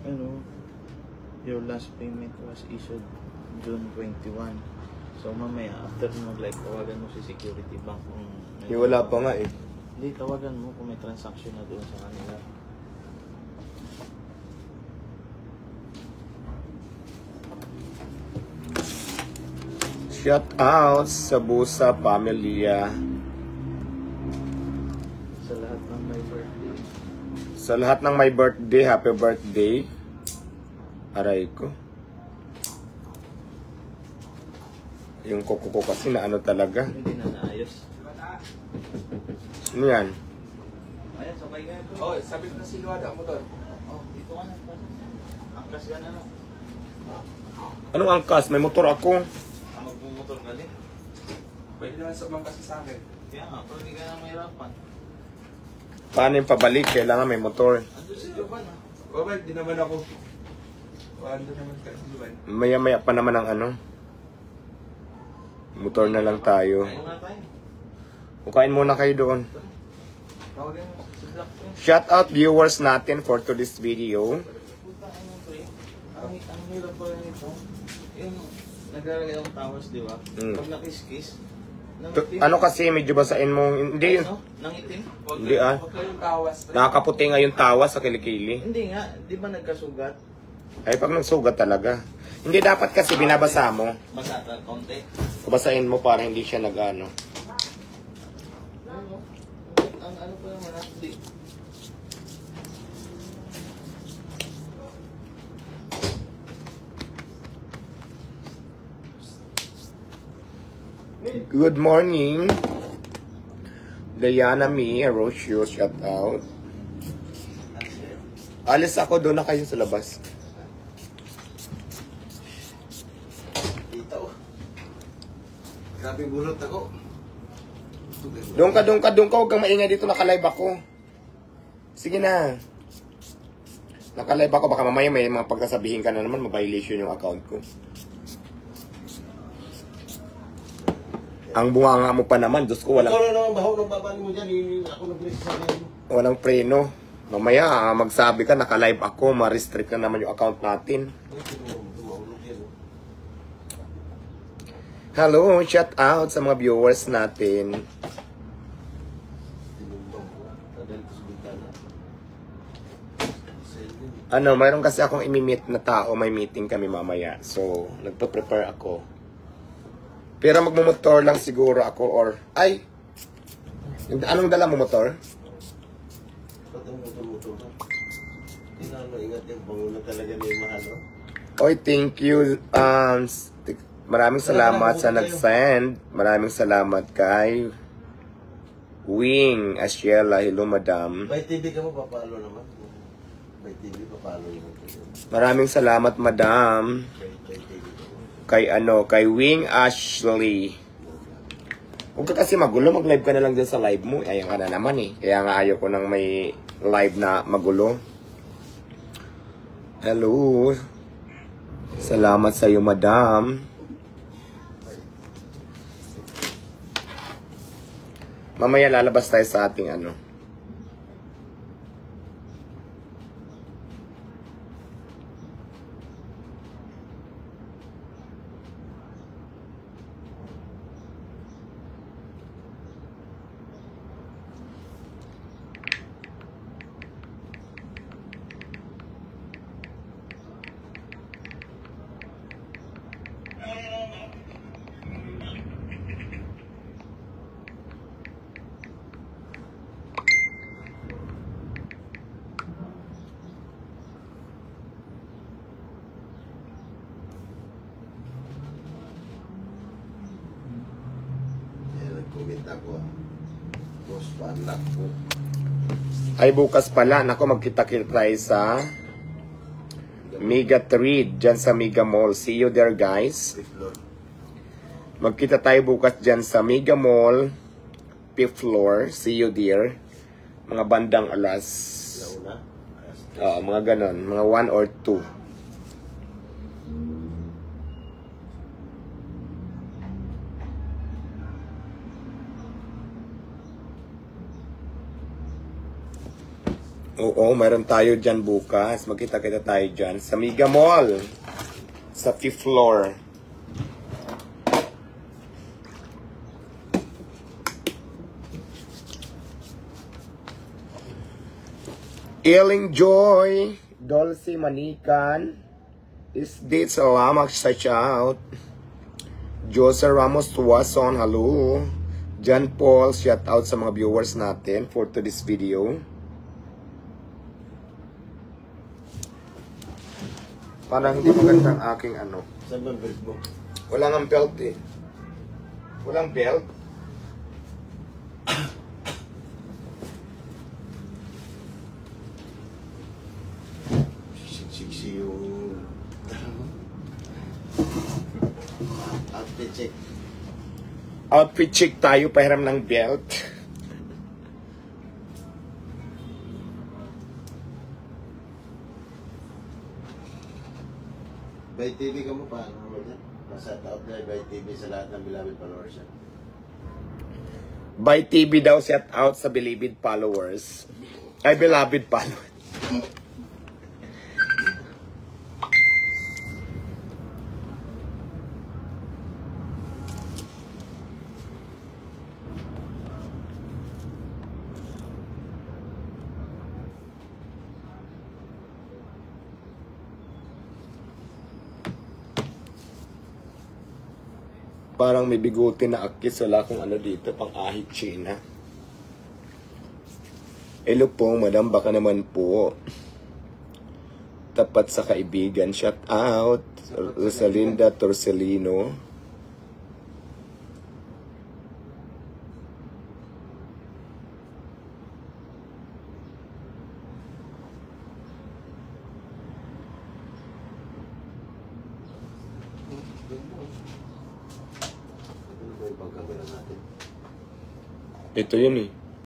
Ano, your last payment was issued June 21. So mamaya, after mo mag-like, tawagan mo si Security Bank kung Wala pa nga eh. Hindi, tawagan mo kung may transaction na doon sa kanila. Shout out sa Busa Pamilya. Sa lahat ng may birthday. Sa lahat ng may birthday, happy birthday. Aray ko. Yung kuko ko kasi na ano talaga. Hindi na naayos. Ano yan? Ayan, sabay nga ito. Oh, sabi ko na si Luada ang motor. Oh, dito ka na. Angkas ka na no. Anong angkas? May motor ako. Magmumotor ka din. Pwede naman sa mga kasi sa akin. Kaya nga, pero hindi ka na mahirapan. Paano yung pabalik? Kailangan may motor. Ando si Jovan ah. Oh, well, di naman ako. Ando naman ka si Luan. Maya-maya pa naman ang ano. Motor na lang tayo. Ayaw nga tayo. Kukain muna kayo doon. Tawagan mo si Black Pin. Shout out viewers natin for today's video. Puta ka mo pre. Ang hirap pa rin ito. Yung naglalagay ng towers, di ba? Pag nakis-kiss. Ano kasi medyo basain mo. Hindi yun. Ano? Nangitim? Hindi ah. Huwag kayong tawas. Nakakaputi nga yung tawas sa kilikili. Hindi nga. Di ba nagkasugat? Ay pag nagsugat talaga. Hindi dapat kasi binabasa mo. Basa ta konti. Basahin mo para hindi siya nag-ano. Ang ano pa naman ah. Di. Good morning. Diana Mi, Rocio, shout out. Alis ako, doon na kayo sa labas. Dito. Grabe bulot ako. Doon ka. Huwag kang maingay dito, nakalive ako. Sige na. Nakalive ako, baka mamaya may mga pagkasabihin ka na naman, ma-violation yung account ko. Ang bunganga mo pa naman, Diyos ko, walang... Ikaw na naman, bahaw ng babali mo dyan. Ako nag-release sa akin. Walang preno. Mamaya, magsabi ka, naka-live ako, ma-restrict na naman yung account natin. Hello, shout out sa mga viewers natin. Ano, mayroon kasi akong imi-meet na tao, may meeting kami mamaya. So, nagpa-prepare ako. Pero magmumotor lang siguro ako or... Ay! Anong dala mo motor? Ingat yung pangulo talaga ni Mahalo. Oy, thank you. Maraming salamat sa nag-send. Maraming salamat kay Wing Asiela. Hello, madam. By TV ka mo, papalo naman. By TV, papalo naman. Maraming salamat, madam. Kay Wing Ashley. Huwag ka kasi magulo, mag-live ka na lang dyan sa live mo. Ayan ka na naman eh. Kaya nga ayaw ko nang may live na magulo. Hello. Salamat sa iyo, madam. Mamaya lalabas tayo sa ating ano. Ay, bukas pala. Nako, magkita-kita tayo sa Mega 3 dyan sa Mega Mall. See you there, guys. Magkita tayo bukas dyan sa Mega Mall, 5th floor. See you there. Mga bandang alas. Mga ganon. Mga 1 or 2. Oo, mayroon tayo dyan bukas. Magkita-kita tayo dyan sa Mega Mall. Sa 5th floor. Iling Joy, Dulce Manikan, Isdit salamat sa shout. Jose Ramos Tuason, hello. John Paul, shout out sa mga viewers natin for today's video. Parang hindi magandang aking ano. Saan ba ang belt mo? Wala nga belt eh. Walang belt. Siksi yung... Outfit check. Outfit check tayo, pahiram ng belt. By TV ka mo pa, ano mo dyan? Nasa out na by TV sa lahat ng beloved followers yan. By TV daw set out sa beloved followers. Ay, beloved followers. Parang may bigote na akis. Wala akong ano dito, pang ahit China. Hello po, madam. Baka naman po. Tapat sa kaibigan. Shout out. Rosalinda Torcelino. Ano ba yung pagkabila natin? Ito yun eh.